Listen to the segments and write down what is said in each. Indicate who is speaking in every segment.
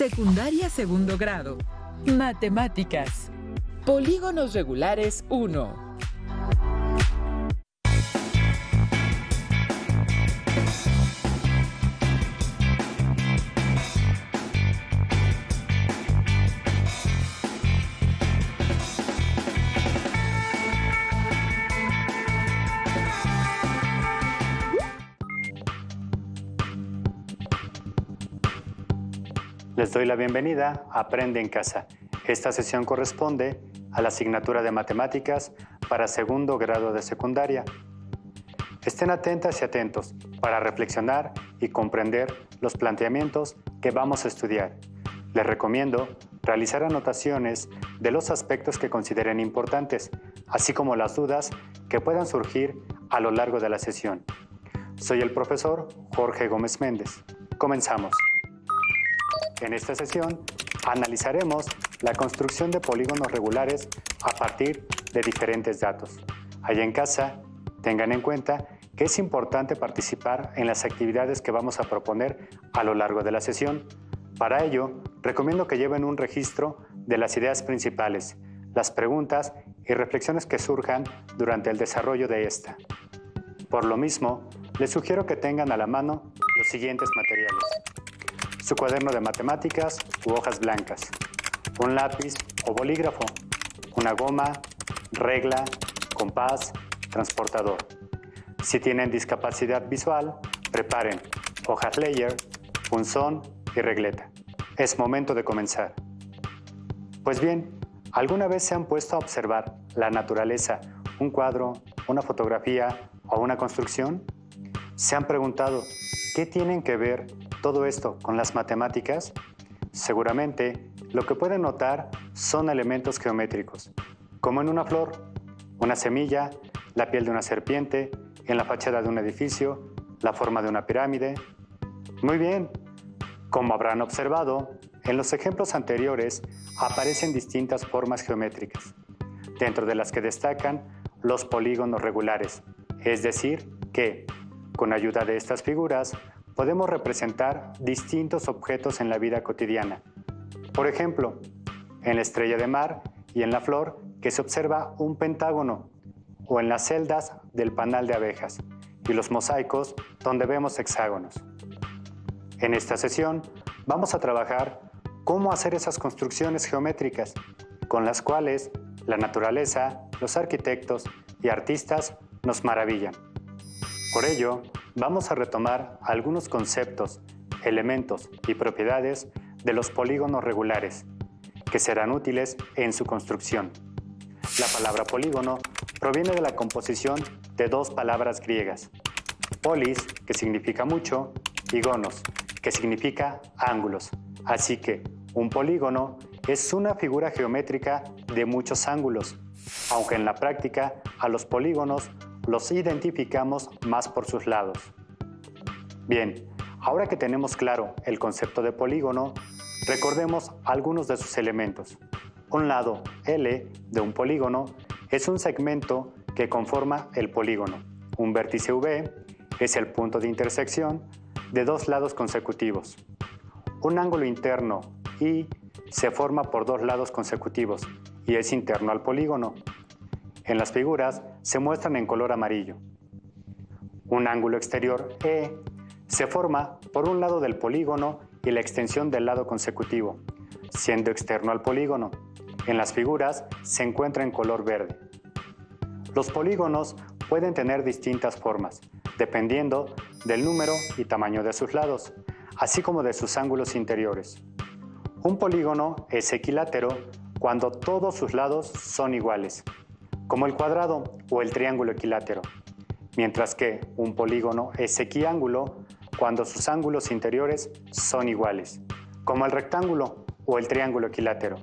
Speaker 1: Secundaria segundo grado. Matemáticas. Polígonos regulares 1.
Speaker 2: Les doy la bienvenida a Aprende en Casa. Esta sesión corresponde a la asignatura de Matemáticas para segundo grado de secundaria. Estén atentas y atentos para reflexionar y comprender los planteamientos que vamos a estudiar. Les recomiendo realizar anotaciones de los aspectos que consideren importantes, así como las dudas que puedan surgir a lo largo de la sesión. Soy el profesor Jorge Gómez Méndez. Comenzamos. En esta sesión analizaremos la construcción de polígonos regulares a partir de diferentes datos. Allá en casa, tengan en cuenta que es importante participar en las actividades que vamos a proponer a lo largo de la sesión. Para ello, recomiendo que lleven un registro de las ideas principales, las preguntas y reflexiones que surjan durante el desarrollo de esta. Por lo mismo, les sugiero que tengan a la mano los siguientes materiales: su cuaderno de matemáticas u hojas blancas, un lápiz o bolígrafo, una goma, regla, compás, transportador. Si tienen discapacidad visual, preparen hojas layer, punzón y regleta. Es momento de comenzar. Pues bien, ¿alguna vez se han puesto a observar la naturaleza, un cuadro, una fotografía o una construcción? ¿Se han preguntado qué tienen que ver todo esto con las matemáticas? Seguramente lo que pueden notar son elementos geométricos, como en una flor, una semilla, la piel de una serpiente, en la fachada de un edificio, la forma de una pirámide. Muy bien, como habrán observado, en los ejemplos anteriores aparecen distintas formas geométricas, dentro de las que destacan los polígonos regulares, es decir, que, con ayuda de estas figuras, podemos representar distintos objetos en la vida cotidiana. Por ejemplo, en la estrella de mar y en la flor que se observa un pentágono, o en las celdas del panal de abejas y los mosaicos donde vemos hexágonos. En esta sesión vamos a trabajar cómo hacer esas construcciones geométricas con las cuales la naturaleza, los arquitectos y artistas nos maravillan. Por ello, vamos a retomar algunos conceptos, elementos y propiedades de los polígonos regulares, que serán útiles en su construcción. La palabra polígono proviene de la composición de dos palabras griegas: polis, que significa mucho, y gonos, que significa ángulos. Así que un polígono es una figura geométrica de muchos ángulos, aunque en la práctica a los polígonos los identificamos más por sus lados. Bien, ahora que tenemos claro el concepto de polígono, recordemos algunos de sus elementos. Un lado L de un polígono es un segmento que conforma el polígono. Un vértice V es el punto de intersección de dos lados consecutivos. Un ángulo interno I se forma por dos lados consecutivos y es interno al polígono. En las figuras se muestran en color amarillo. Un ángulo exterior E se forma por un lado del polígono y la extensión del lado consecutivo, siendo externo al polígono. En las figuras se encuentra en color verde. Los polígonos pueden tener distintas formas, dependiendo del número y tamaño de sus lados, así como de sus ángulos interiores. Un polígono es equilátero cuando todos sus lados son iguales, como el cuadrado o el triángulo equilátero, mientras que un polígono es equiángulo cuando sus ángulos interiores son iguales, como el rectángulo o el triángulo equilátero.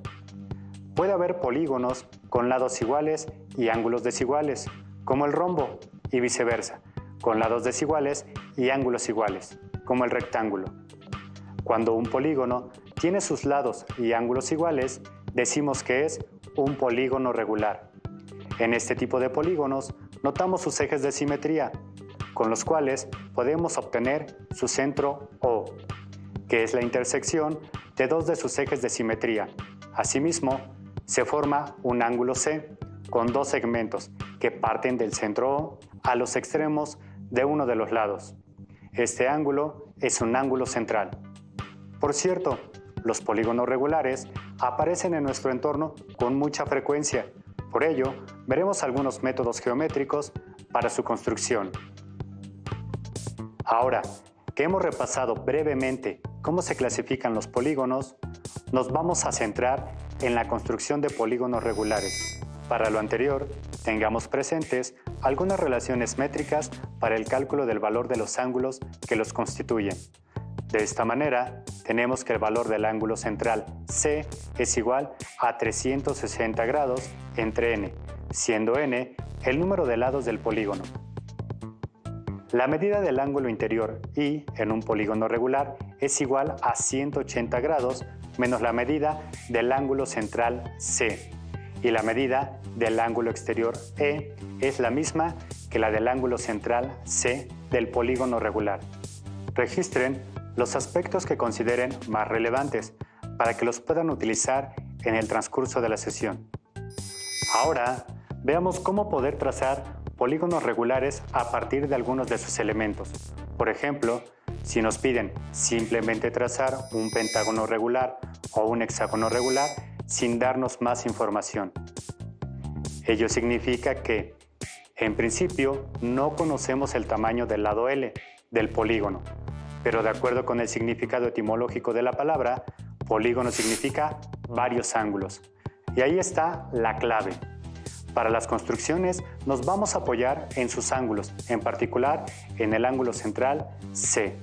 Speaker 2: Puede haber polígonos con lados iguales y ángulos desiguales, como el rombo, y viceversa, con lados desiguales y ángulos iguales, como el rectángulo. Cuando un polígono tiene sus lados y ángulos iguales, decimos que es un polígono regular. En este tipo de polígonos notamos sus ejes de simetría, con los cuales podemos obtener su centro O, que es la intersección de dos de sus ejes de simetría. Asimismo, se forma un ángulo C con dos segmentos que parten del centro O a los extremos de uno de los lados. Este ángulo es un ángulo central. Por cierto, los polígonos regulares aparecen en nuestro entorno con mucha frecuencia. Por ello, veremos algunos métodos geométricos para su construcción. Ahora que hemos repasado brevemente cómo se clasifican los polígonos, nos vamos a centrar en la construcción de polígonos regulares. Para lo anterior, tengamos presentes algunas relaciones métricas para el cálculo del valor de los ángulos que los constituyen. De esta manera, tenemos que el valor del ángulo central C es igual a 360 grados entre n, siendo n el número de lados del polígono. La medida del ángulo interior I en un polígono regular es igual a 180 grados menos la medida del ángulo central C, y la medida del ángulo exterior E es la misma que la del ángulo central C del polígono regular. Registren los aspectos que consideren más relevantes para que los puedan utilizar en el transcurso de la sesión. Ahora, veamos cómo poder trazar polígonos regulares a partir de algunos de sus elementos. Por ejemplo, si nos piden simplemente trazar un pentágono regular o un hexágono regular sin darnos más información. Ello significa que, en principio, no conocemos el tamaño del lado L del polígono, pero de acuerdo con el significado etimológico de la palabra, polígono significa varios ángulos. Y ahí está la clave. Para las construcciones nos vamos a apoyar en sus ángulos, en particular en el ángulo central C.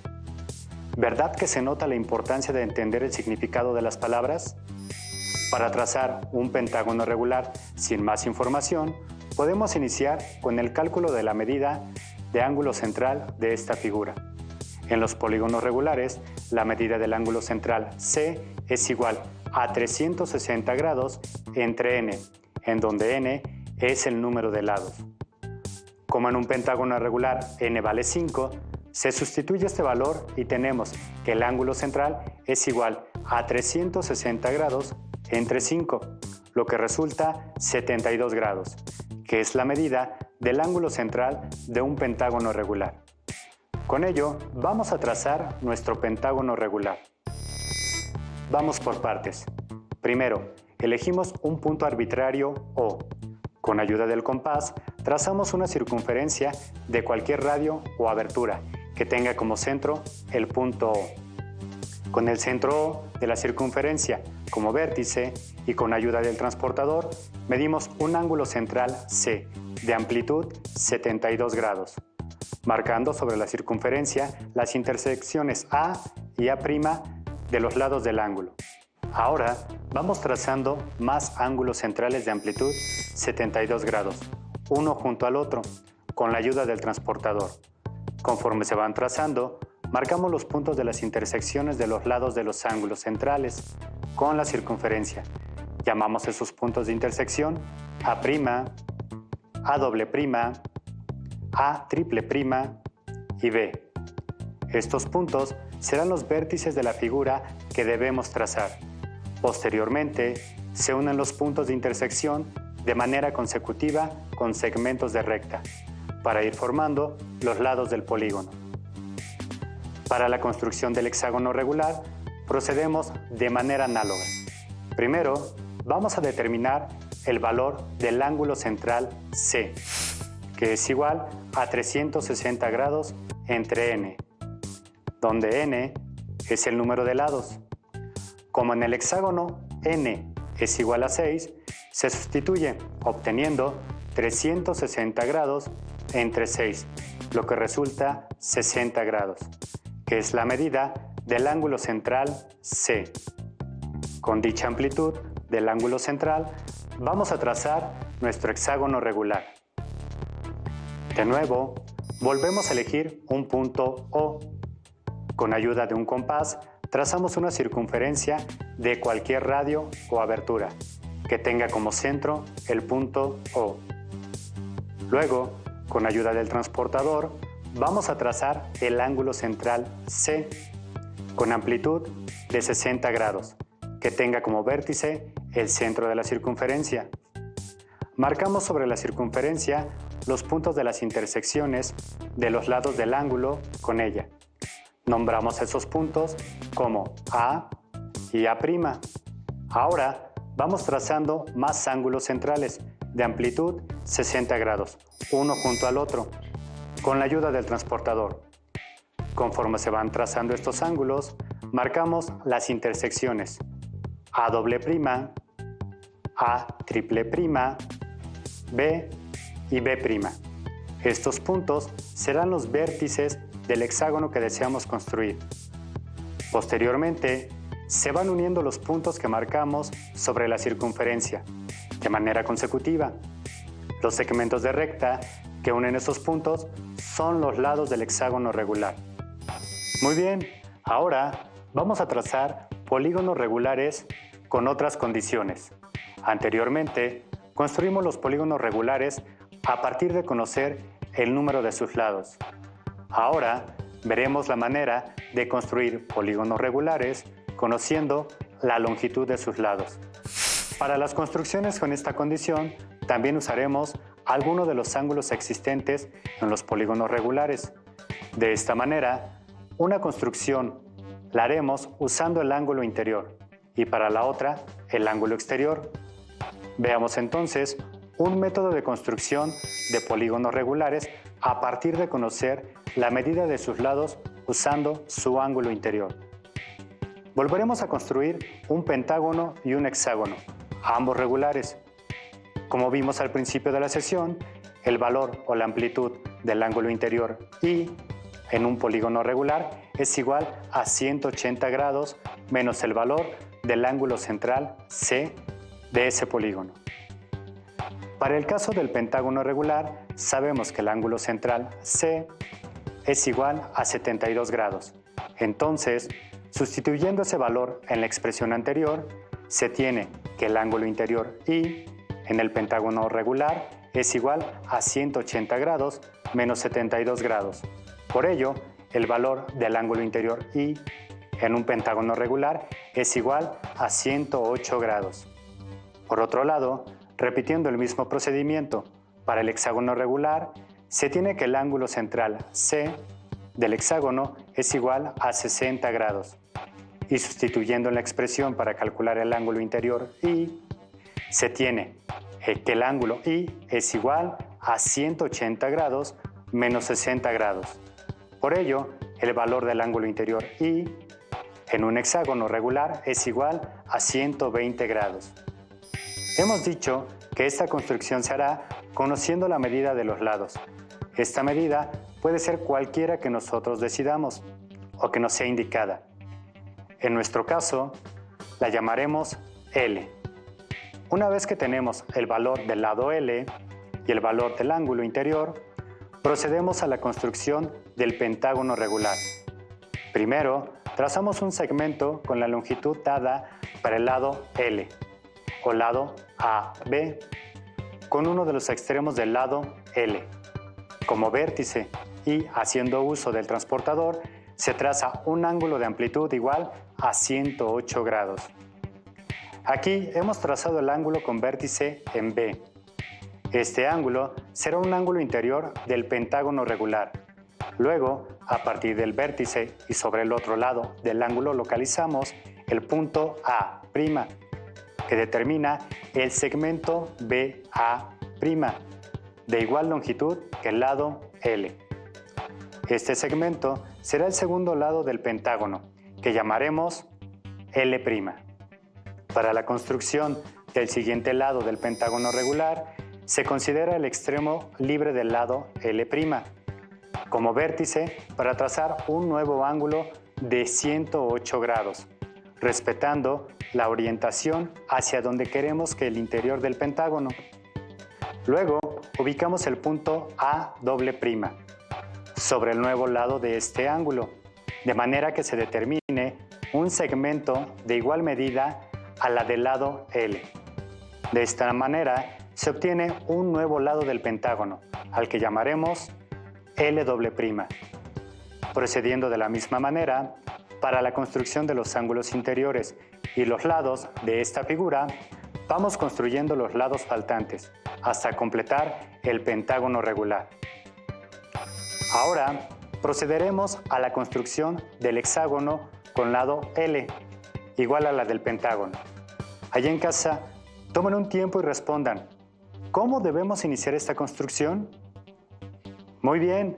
Speaker 2: ¿Verdad que se nota la importancia de entender el significado de las palabras? Para trazar un pentágono regular sin más información, podemos iniciar con el cálculo de la medida de ángulo central de esta figura. En los polígonos regulares, la medida del ángulo central C es igual a 360 grados entre n, en donde n es el número de lados. Como en un pentágono regular n vale 5, se sustituye este valor y tenemos que el ángulo central es igual a 360 grados entre 5, lo que resulta 72 grados, que es la medida del ángulo central de un pentágono regular. Con ello, vamos a trazar nuestro pentágono regular. Vamos por partes. Primero, elegimos un punto arbitrario O. Con ayuda del compás, trazamos una circunferencia de cualquier radio o abertura que tenga como centro el punto O. Con el centro O de la circunferencia como vértice y con ayuda del transportador, medimos un ángulo central C de amplitud 72 grados, marcando sobre la circunferencia las intersecciones A y A' de los lados del ángulo. Ahora vamos trazando más ángulos centrales de amplitud 72 grados, uno junto al otro, con la ayuda del transportador. Conforme se van trazando, marcamos los puntos de las intersecciones de los lados de los ángulos centrales con la circunferencia. Llamamos esos puntos de intersección A', A doble prima, A triple prima y B. Estos puntos serán los vértices de la figura que debemos trazar. Posteriormente, se unen los puntos de intersección de manera consecutiva con segmentos de recta, para ir formando los lados del polígono. Para la construcción del hexágono regular, procedemos de manera análoga. Primero, vamos a determinar el valor del ángulo central C, que es igual a 360 grados entre n, donde n es el número de lados. Como en el hexágono n es igual a 6, se sustituye obteniendo 360 grados entre 6, lo que resulta 60 grados, que es la medida del ángulo central C. Con dicha amplitud del ángulo central, vamos a trazar nuestro hexágono regular. De nuevo, volvemos a elegir un punto O. Con ayuda de un compás, trazamos una circunferencia de cualquier radio o abertura que tenga como centro el punto O. Luego, con ayuda del transportador, vamos a trazar el ángulo central C con amplitud de 60 grados, que tenga como vértice el centro de la circunferencia. Marcamos sobre la circunferencia los puntos de las intersecciones de los lados del ángulo con ella. Nombramos esos puntos como A y A'. Ahora vamos trazando más ángulos centrales de amplitud 60 grados, uno junto al otro, con la ayuda del transportador. Conforme se van trazando estos ángulos, marcamos las intersecciones A', A', B y B'. Estos puntos serán los vértices del hexágono que deseamos construir. Posteriormente, se van uniendo los puntos que marcamos sobre la circunferencia, de manera consecutiva. Los segmentos de recta que unen estos puntos son los lados del hexágono regular. Muy bien, ahora vamos a trazar polígonos regulares con otras condiciones. Anteriormente, construimos los polígonos regulares a partir de conocer el número de sus lados. Ahora veremos la manera de construir polígonos regulares conociendo la longitud de sus lados. Para las construcciones con esta condición, también usaremos algunos de los ángulos existentes en los polígonos regulares. De esta manera, una construcción la haremos usando el ángulo interior y para la otra, el ángulo exterior. Veamos entonces un método de construcción de polígonos regulares a partir de conocer la medida de sus lados usando su ángulo interior. Volveremos a construir un pentágono y un hexágono, ambos regulares. Como vimos al principio de la sesión, el valor o la amplitud del ángulo interior I en un polígono regular es igual a 180 grados menos el valor del ángulo central C de ese polígono. Para el caso del pentágono regular, sabemos que el ángulo central C es igual a 72 grados. Entonces, sustituyendo ese valor en la expresión anterior, se tiene que el ángulo interior I en el pentágono regular es igual a 180 grados menos 72 grados. Por ello, el valor del ángulo interior I en un pentágono regular es igual a 108 grados. Por otro lado, repitiendo el mismo procedimiento para el hexágono regular, se tiene que el ángulo central C del hexágono es igual a 60 grados. Y sustituyendo en la expresión para calcular el ángulo interior I, se tiene que el ángulo I es igual a 180 grados menos 60 grados. Por ello, el valor del ángulo interior I en un hexágono regular es igual a 120 grados. Hemos dicho que esta construcción se hará conociendo la medida de los lados. Esta medida puede ser cualquiera que nosotros decidamos o que nos sea indicada. En nuestro caso, la llamaremos L. Una vez que tenemos el valor del lado L y el valor del ángulo interior, procedemos a la construcción del pentágono regular. Primero, trazamos un segmento con la longitud dada para el lado L o lado AB con uno de los extremos del lado L como vértice y, haciendo uso del transportador, se traza un ángulo de amplitud igual a 108 grados. Aquí hemos trazado el ángulo con vértice en B. Este ángulo será un ángulo interior del pentágono regular. Luego, a partir del vértice y sobre el otro lado del ángulo localizamos el punto A', que determina el segmento BA', de igual longitud que el lado L. Este segmento será el segundo lado del pentágono, que llamaremos L'. Para la construcción del siguiente lado del pentágono regular, se considera el extremo libre del lado L' como vértice para trazar un nuevo ángulo de 108 grados, respetando la orientación hacia donde queremos que el interior del pentágono. Luego, ubicamos el punto A' sobre el nuevo lado de este ángulo, de manera que se determine un segmento de igual medida a la del lado L. De esta manera, se obtiene un nuevo lado del pentágono, al que llamaremos L'. Procediendo de la misma manera, Para la construcción de los ángulos interiores y los lados de esta figura, vamos construyendo los lados faltantes hasta completar el pentágono regular. Ahora procederemos a la construcción del hexágono con lado L, igual a la del pentágono. Allá en casa, tomen un tiempo y respondan, ¿cómo debemos iniciar esta construcción? Muy bien,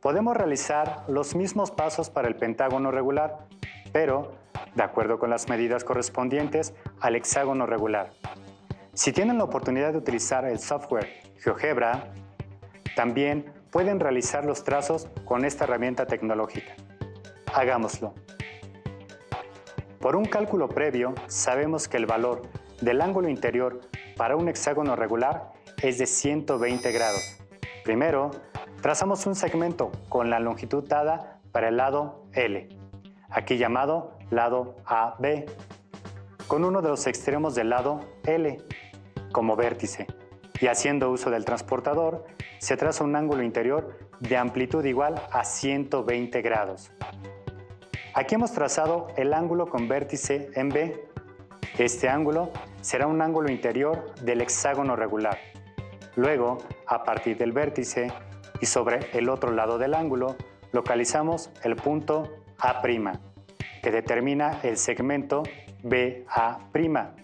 Speaker 2: podemos realizar los mismos pasos para el pentágono regular, pero de acuerdo con las medidas correspondientes al hexágono regular. Si tienen la oportunidad de utilizar el software GeoGebra, también pueden realizar los trazos con esta herramienta tecnológica. Hagámoslo. Por un cálculo previo, sabemos que el valor del ángulo interior para un hexágono regular es de 120 grados. Primero, trazamos un segmento con la longitud dada para el lado L, aquí llamado lado AB, con uno de los extremos del lado L como vértice, y haciendo uso del transportador, se traza un ángulo interior de amplitud igual a 120 grados. Aquí hemos trazado el ángulo con vértice en B. Este ángulo será un ángulo interior del hexágono regular. Luego, a partir del vértice y sobre el otro lado del ángulo, localizamos el punto A', que determina el segmento BA',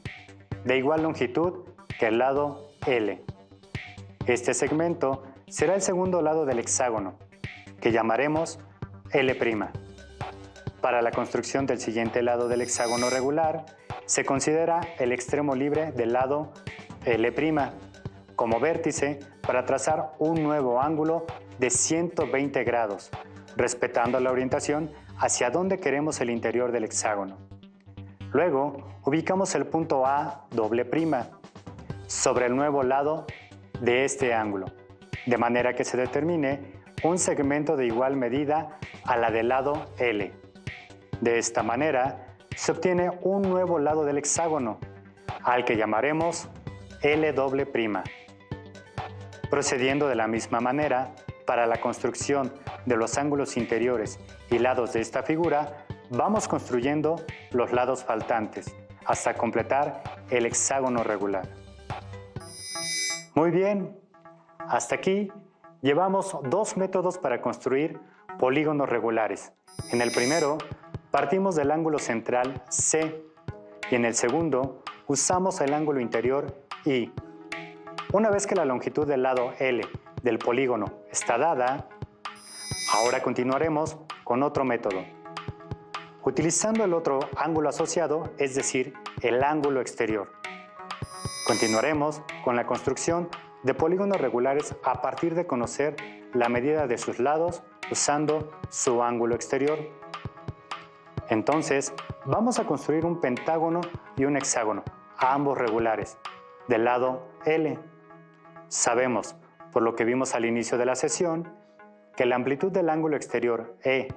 Speaker 2: de igual longitud que el lado L. Este segmento será el segundo lado del hexágono, que llamaremos L'. Para la construcción del siguiente lado del hexágono regular, se considera el extremo libre del lado L' como vértice para trazar un nuevo ángulo de 120 grados, respetando la orientación hacia donde queremos el interior del hexágono. Luego, ubicamos el punto A' sobre el nuevo lado de este ángulo, de manera que se determine un segmento de igual medida a la del lado L. De esta manera, se obtiene un nuevo lado del hexágono, al que llamaremos L'. Procediendo de la misma manera, para la construcción de los ángulos interiores y lados de esta figura, vamos construyendo los lados faltantes hasta completar el hexágono regular. Muy bien, hasta aquí llevamos dos métodos para construir polígonos regulares. En el primero, partimos del ángulo central C y en el segundo, usamos el ángulo interior I. Una vez que la longitud del lado L del polígono está dada, ahora continuaremos con otro método. Utilizando el otro ángulo asociado, es decir, el ángulo exterior. Continuaremos con la construcción de polígonos regulares a partir de conocer la medida de sus lados usando su ángulo exterior. Entonces, vamos a construir un pentágono y un hexágono, ambos regulares, del lado L. Sabemos, por lo que vimos al inicio de la sesión, que la amplitud del ángulo exterior E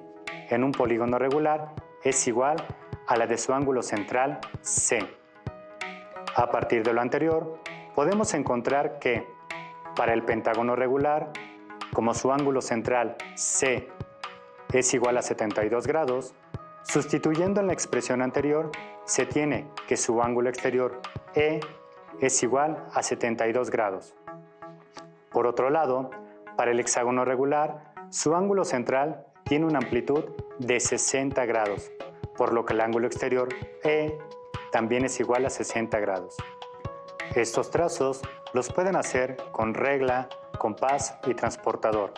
Speaker 2: en un polígono regular es igual a la de su ángulo central C. A partir de lo anterior, podemos encontrar que, para el pentágono regular, como su ángulo central C es igual a 72 grados, sustituyendo en la expresión anterior, se tiene que su ángulo exterior E es igual a 72 grados. Por otro lado, para el hexágono regular, su ángulo central tiene una amplitud de 60 grados, por lo que el ángulo exterior E también es igual a 60 grados. Estos trazos los pueden hacer con regla, compás y transportador,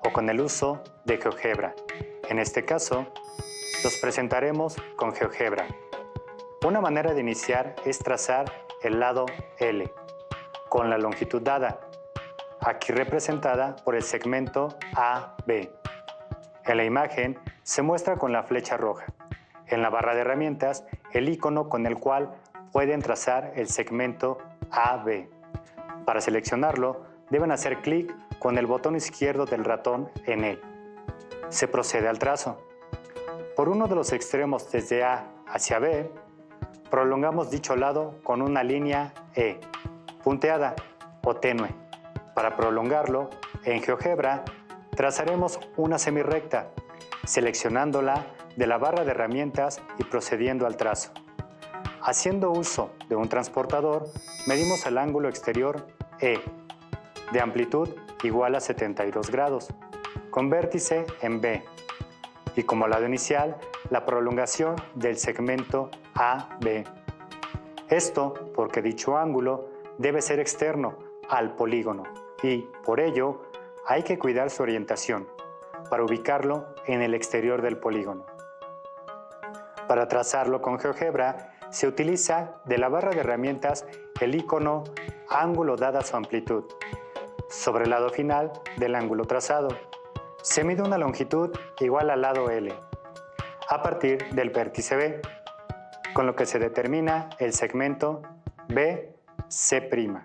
Speaker 2: o con el uso de GeoGebra. En este caso, los presentaremos con GeoGebra. Una manera de iniciar es trazar el lado L, con la longitud dada, aquí representada por el segmento AB. En la imagen se muestra con la flecha roja. En la barra de herramientas, el icono con el cual pueden trazar el segmento AB. Para seleccionarlo, deben hacer clic con el botón izquierdo del ratón en él. Se procede al trazo. Por uno de los extremos desde A hacia B, prolongamos dicho lado con una línea E, punteada o tenue. Para prolongarlo, en GeoGebra trazaremos una semirrecta, seleccionándola de la barra de herramientas y procediendo al trazo. Haciendo uso de un transportador, medimos el ángulo exterior E, de amplitud igual a 72 grados, con vértice en B, y como lado inicial, la prolongación del segmento AB. Esto porque dicho ángulo debe ser externo al polígono y, por ello, hay que cuidar su orientación para ubicarlo en el exterior del polígono. Para trazarlo con GeoGebra, se utiliza de la barra de herramientas el icono ángulo dada su amplitud. Sobre el lado final del ángulo trazado, se mide una longitud igual al lado L, a partir del vértice B, con lo que se determina el segmento BC'.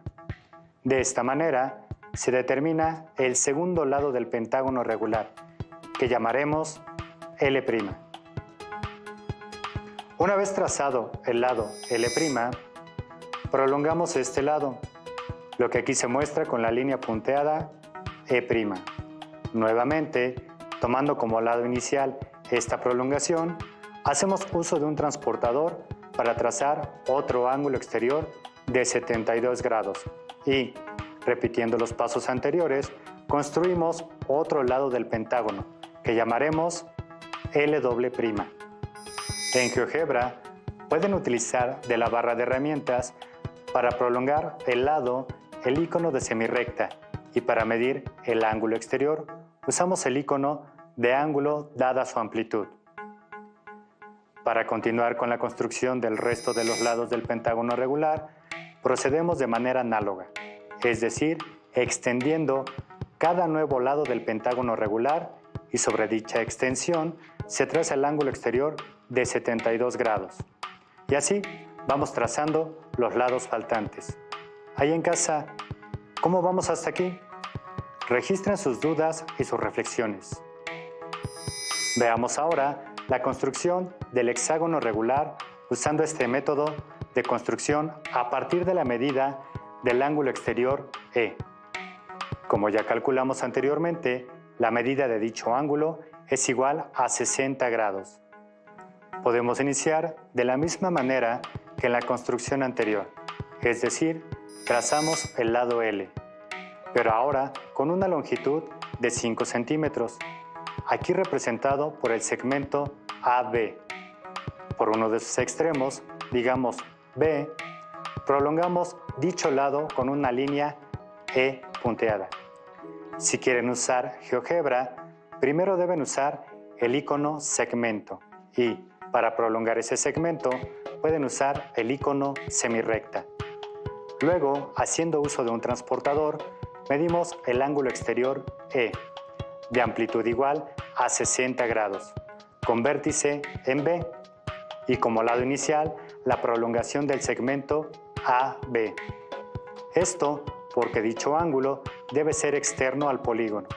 Speaker 2: De esta manera, se determina el segundo lado del pentágono regular, que llamaremos L'. Una vez trazado el lado L', prolongamos este lado, lo que aquí se muestra con la línea punteada E'. Nuevamente, tomando como lado inicial esta prolongación, hacemos uso de un transportador para trazar otro ángulo exterior de 72 grados y, repitiendo los pasos anteriores, construimos otro lado del pentágono, que llamaremos L'. En GeoGebra pueden utilizar de la barra de herramientas para prolongar el lado el icono de semirrecta y para medir el ángulo exterior usamos el icono de ángulo dada su amplitud. Para continuar con la construcción del resto de los lados del pentágono regular, procedemos de manera análoga, es decir, extendiendo cada nuevo lado del pentágono regular y sobre dicha extensión se traza el ángulo exterior de 72 grados. Y así vamos trazando los lados faltantes. Ahí en casa, ¿cómo vamos hasta aquí? Registren sus dudas y sus reflexiones. Veamos ahora la construcción del hexágono regular usando este método de construcción a partir de la medida del ángulo exterior E. Como ya calculamos anteriormente, la medida de dicho ángulo es igual a 60 grados. Podemos iniciar de la misma manera que en la construcción anterior, es decir, trazamos el lado L, pero ahora con una longitud de 5 centímetros, aquí representado por el segmento AB. Por uno de sus extremos, digamos B, prolongamos dicho lado con una línea E punteada. Si quieren usar GeoGebra, primero deben usar el icono segmento y, para prolongar ese segmento, pueden usar el icono semirrecta. Luego, haciendo uso de un transportador, medimos el ángulo exterior E, de amplitud igual a 60 grados, con vértice en B, y como lado inicial, la prolongación del segmento AB. Esto porque dicho ángulo debe ser externo al polígono,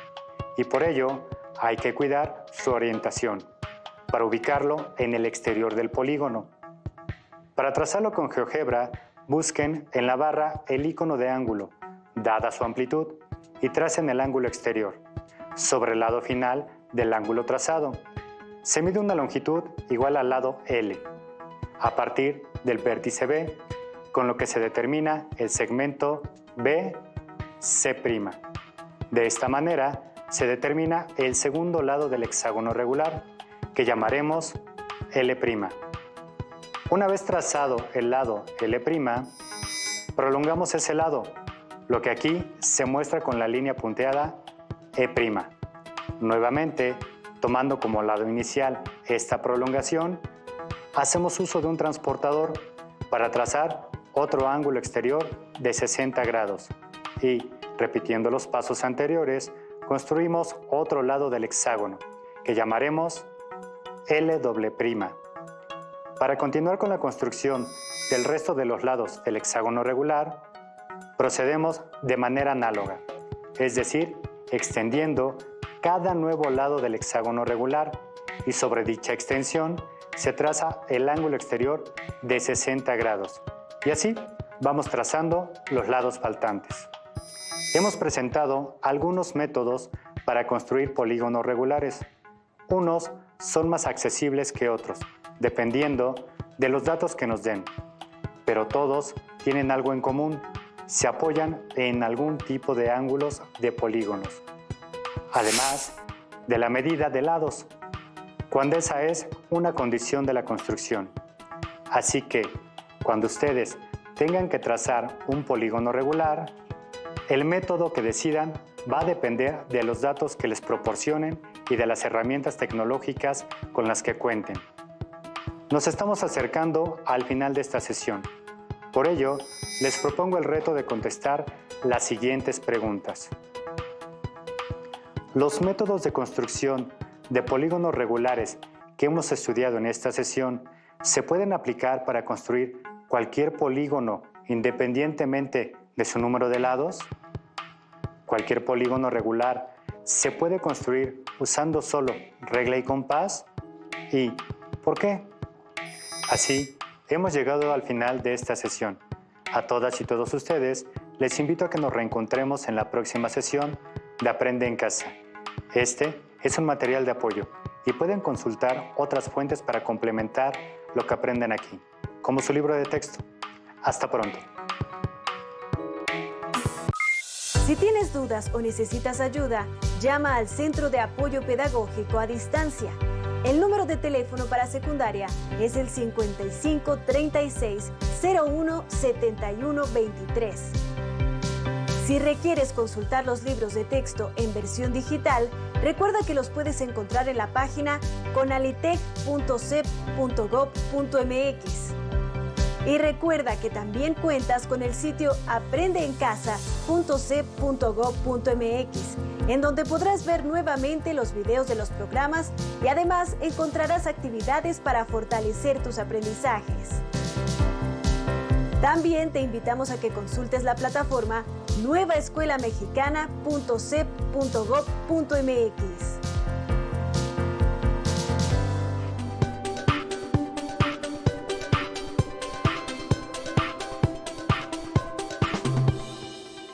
Speaker 2: y por ello hay que cuidar su orientación, para ubicarlo en el exterior del polígono. Para trazarlo con GeoGebra, busquen en la barra el icono de ángulo, dada su amplitud, y tracen el ángulo exterior, sobre el lado final del ángulo trazado. Se mide una longitud igual al lado L, a partir del vértice B, con lo que se determina el segmento BC'. De esta manera, se determina el segundo lado del hexágono regular, que llamaremos L'. Una vez trazado el lado L', prolongamos ese lado, lo que aquí se muestra con la línea punteada E'. Nuevamente, tomando como lado inicial esta prolongación, hacemos uso de un transportador para trazar otro ángulo exterior de 60 grados y, repitiendo los pasos anteriores, construimos otro lado del hexágono, que llamaremos L'. Para continuar con la construcción del resto de los lados del hexágono regular, procedemos de manera análoga, es decir, extendiendo cada nuevo lado del hexágono regular y sobre dicha extensión se traza el ángulo exterior de 60 grados. Y así vamos trazando los lados faltantes. Hemos presentado algunos métodos para construir polígonos regulares. Unos son más accesibles que otros, dependiendo de los datos que nos den. Pero todos tienen algo en común: se apoyan en algún tipo de ángulos de polígonos, además de la medida de lados, cuando esa es una condición de la construcción. Así que, cuando ustedes tengan que trazar un polígono regular, el método que decidan va a depender de los datos que les proporcionen y de las herramientas tecnológicas con las que cuenten. Nos estamos acercando al final de esta sesión. Por ello, les propongo el reto de contestar las siguientes preguntas. Los métodos de construcción de polígonos regulares que hemos estudiado en esta sesión se pueden aplicar para construir cualquier polígono independientemente de su número de lados. Cualquier polígono regular se puede construir usando solo regla y compás. ¿Y por qué? Así, hemos llegado al final de esta sesión. A todas y todos ustedes, les invito a que nos reencontremos en la próxima sesión de Aprende en Casa. Este es un material de apoyo y pueden consultar otras fuentes para complementar lo que aprenden aquí, como su libro de texto. Hasta pronto.
Speaker 3: Si tienes dudas o necesitas ayuda, llama al Centro de Apoyo Pedagógico a Distancia. El número de teléfono para secundaria es el 55 36 01 71 23. Si requieres consultar los libros de texto en versión digital, recuerda que los puedes encontrar en la página conalitec.cep.gov.mx. Y recuerda que también cuentas con el sitio aprendeencasa.cep.gov.mx, en donde podrás ver nuevamente los videos de los programas y además encontrarás actividades para fortalecer tus aprendizajes. También te invitamos a que consultes la plataforma nuevaescuelamexicana.cep.gov.mx.